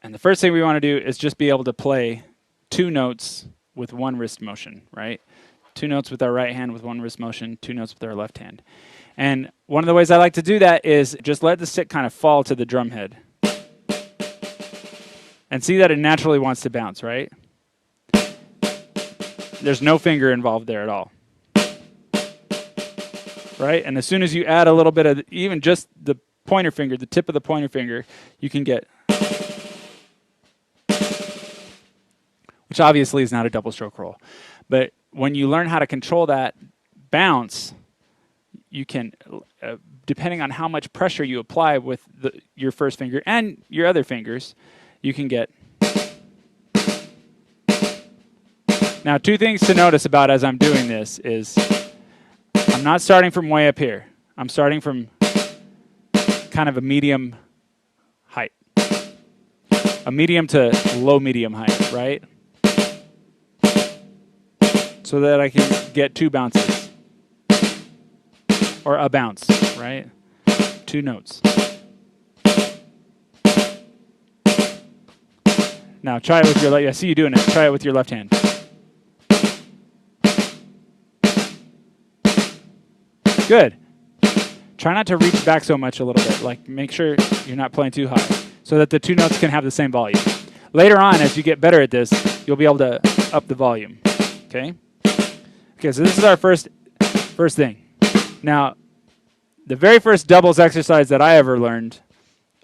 And the first thing we want to do is just be able to play 2 notes with 1 wrist motion, right? 2 notes with our right hand with 1 wrist motion, 2 notes with our left hand. And one of the ways I like to do that is just let the stick kind of fall to the drum head. And see that it naturally wants to bounce, right? There's no finger involved there at all. Right? And as soon as you add a little bit of even just the pointer finger, the tip of the pointer finger, you can get, which obviously is not a double stroke roll. But when you learn how to control that bounce, you can, depending on how much pressure you apply with your first finger and your other fingers, you can get. Now, 2 things to notice about as I'm doing this is I'm not starting from way up here. I'm starting from kind of a medium height. A medium to low medium height, right? So that I can get 2 bounces. Or a bounce, right? 2 notes. Now try it with your left. I see you doing it. Try it with your left hand. Good. Try not to reach back so much a little bit. Like make sure you're not playing too high so that the 2 notes can have the same volume. Later on, as you get better at this, you'll be able to up the volume. Okay? Okay, so this is our first thing. Now, the very first doubles exercise that I ever learned,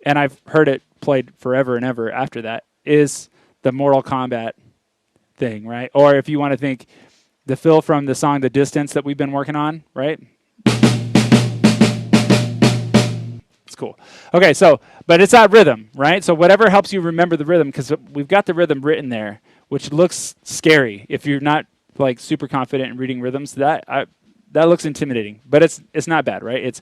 and I've heard it played forever and ever after that, is the Mortal Kombat thing, right? Or if you want to think the fill from the song The Distance that we've been working on, right? It's cool. Okay, so, but it's that rhythm, right? So whatever helps you remember the rhythm, because we've got the rhythm written there, which looks scary if you're not like super confident in reading rhythms. That looks intimidating, but it's not bad, right? It's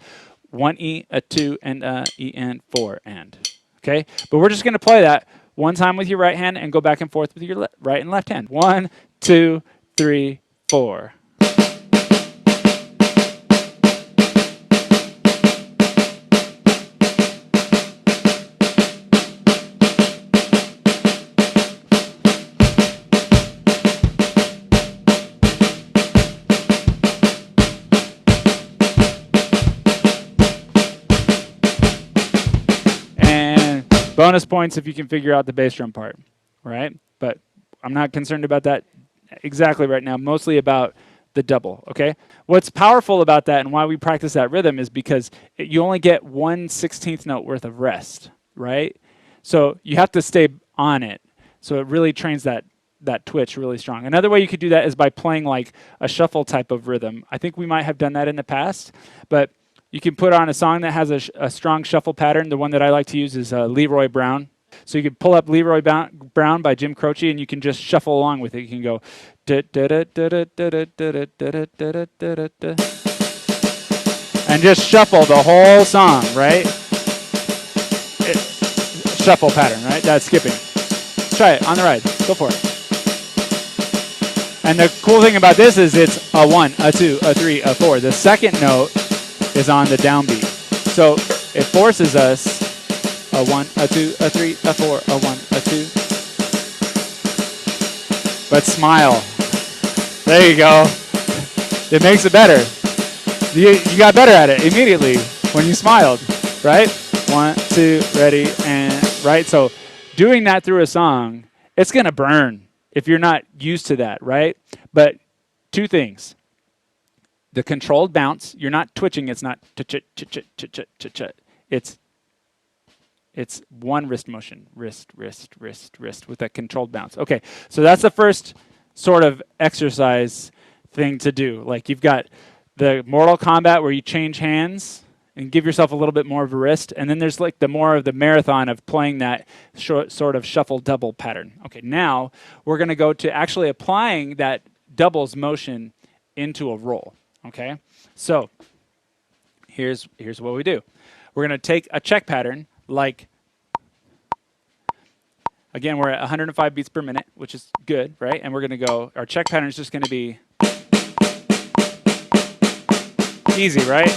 1 E, a 2, and a E, and 4, and. Okay? But we're just going to play that 1 time with your right hand and go back and forth with your right and left hand. 1, 2, 3, 4. Bonus points if you can figure out the bass drum part, right? But I'm not concerned about that exactly right now, mostly about the double, okay? What's powerful about that and why we practice that rhythm is because you only get 1/16th note worth of rest, right? So you have to stay on it. So it really trains that twitch really strong. Another way you could do that is by playing like a shuffle type of rhythm. I think we might have done that in the past, but you can put on a song that has a strong shuffle pattern. The one that I like to use is Leroy Brown. So you can pull up Leroy Brown by Jim Croce, and you can just shuffle along with it. You can go and just shuffle the whole song, right? Shuffle pattern, right? That's skipping. Try it on the ride. Go for it. And the cool thing about this is it's a 1, a 2, a 3, a 4. The second note is on the downbeat. So it forces us a 1, a 2, a 3, a 4, a 1, a 2. But smile. There you go. It makes it better. You got better at it immediately when you smiled, right? 1, 2, ready, and right. So doing that through a song, it's going to burn if you're not used to that, right? But 2 things. The controlled bounce, you're not twitching, it's not it's 1 wrist motion, wrist, with a controlled bounce. Okay, so that's the first sort of exercise thing to do. Like you've got the Mortal Kombat where you change hands and give yourself a little bit more of a wrist, and then there's like the more of the marathon of playing that short sort of shuffle double pattern. Okay, now we're going to go to actually applying that doubles motion into a roll. Okay, so here's what we do. We're going to take a check pattern like, again, we're at 105 beats per minute, which is good, right? And we're going to go, our check pattern is just going to be easy, right?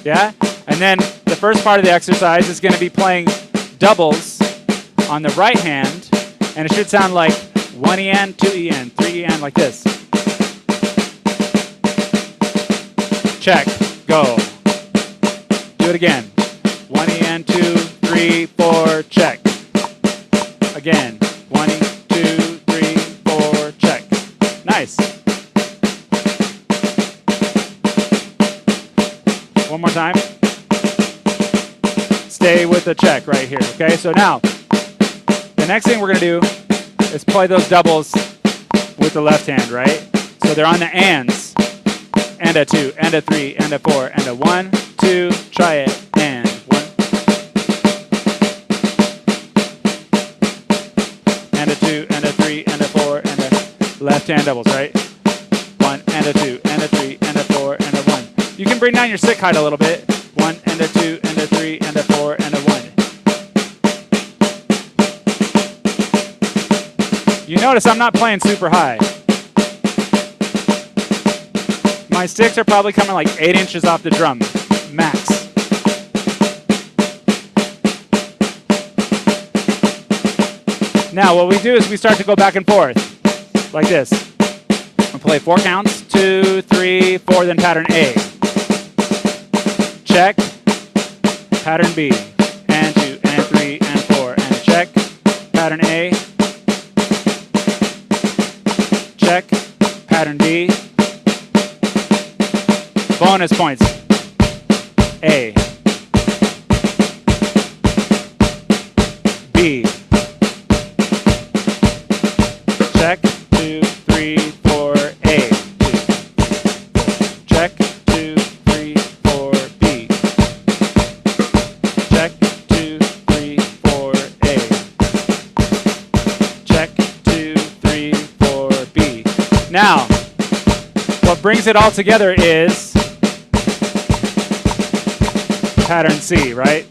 Yeah? And then the first part of the exercise is going to be playing doubles on the right hand, and it should sound like 1 EN, 2 EN, 3 EN, like this. Check, go. Do it again. 1 EN, 2, 3, 4, check. Again, 1, 2, 3, 4, check. Nice. One more time. Stay with the check right here, okay? So now, the next thing we're going to do is play those doubles with the left hand, right? So they're on the ands. And a 2, and a 3, and a 4, and a 1, 2, try it, and 1. And a 2, and a 3, and a 4, and a left hand doubles, right? 1, and a 2, and a 3, and a 4, and a 1. You can bring down your stick height a little bit. 1, and a 2, and a 3, and a 4, and a 1. You notice I'm not playing super high. My sticks are probably coming like 8 inches off the drum, max. Now what we do is we start to go back and forth, like this. We'll play 4 counts, 2, 3, 4, then pattern A. Check, pattern B, and 2, and 3, and 4, and check, pattern A. Check, pattern B. Bonus points. A. B. Check. 2, 3, 4. A. 2. Check. 2, 3, 4. B. Check. 2, 3, 4. A. Check. 2, 3, 4. B. Now, what brings it all together is pattern C, right?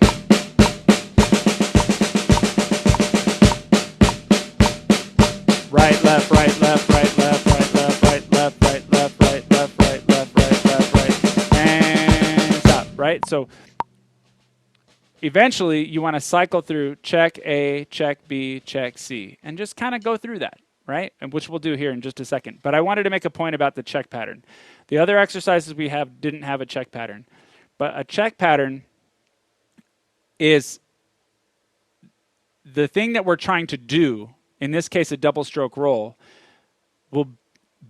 Right, left, right, left, right, left, right, left, right, left, right, left, right, left, right, left, right, left, right, and stop, right? So eventually you want to cycle through check A, check B, check C, and just kind of go through that, right? And which we'll do here in just a second. But I wanted to make a point about the check pattern. The other exercises we have didn't have a check pattern. But a check pattern is the thing that we're trying to do, in this case a double stroke roll, will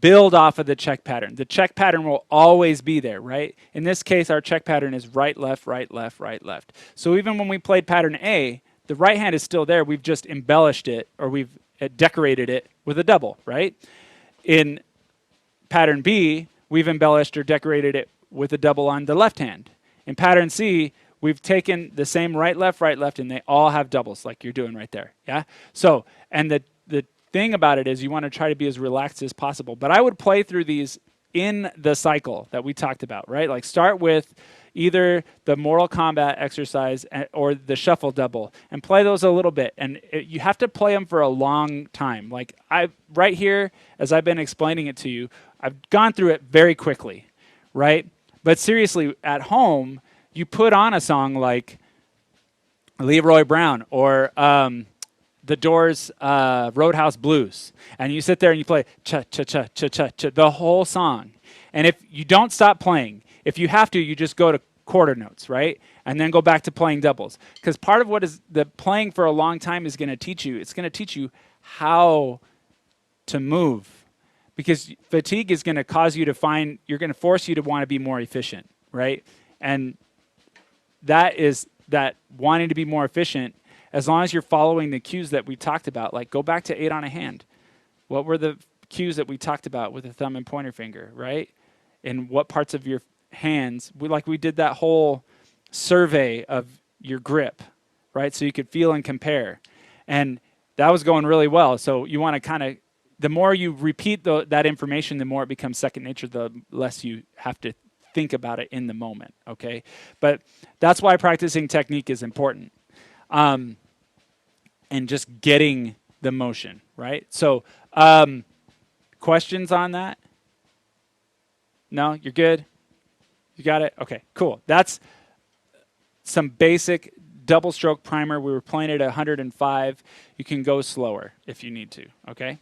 build off of the check pattern. The check pattern will always be there, right? In this case, our check pattern is right, left, right, left, right, left. So even when we played pattern A, the right hand is still there. We've just embellished it, or we've decorated it with a double, right? In pattern B, we've embellished or decorated it with a double on the left hand. In pattern C, we've taken the same right, left, and they all have doubles like you're doing right there, yeah? So, and the thing about it is you want to try to be as relaxed as possible. But I would play through these in the cycle that we talked about, right? Like start with either the Mortal Kombat exercise or the shuffle double and play those a little bit. And you have to play them for a long time. Like right here, as I've been explaining it to you, I've gone through it very quickly, right? But seriously, at home, you put on a song like Leroy Brown or The Doors' Roadhouse Blues, and you sit there and you play cha-cha-cha-cha-cha the whole song. And if you don't stop playing, if you have to, you just go to quarter notes, right? And then go back to playing doubles. Because part of what is the playing for a long time is going to teach you, it's going to teach you how to move. Because fatigue is going to cause you to find, you're going to force you to want to be more efficient, right? And that is that wanting to be more efficient, as long as you're following the cues that we talked about, like go back to 8 on a hand. What were the cues that we talked about with the thumb and pointer finger, right? And what parts of your hands, we did that whole survey of your grip, right? So you could feel and compare. And that was going really well. So you want to kind of, the more you repeat that information, the more it becomes second nature, the less you have to think about it in the moment, okay? But that's why practicing technique is important. And just getting the motion, right? So questions on that? No, you're good? You got it? Okay, cool. That's some basic double stroke primer. We were playing it at 105. You can go slower if you need to, okay?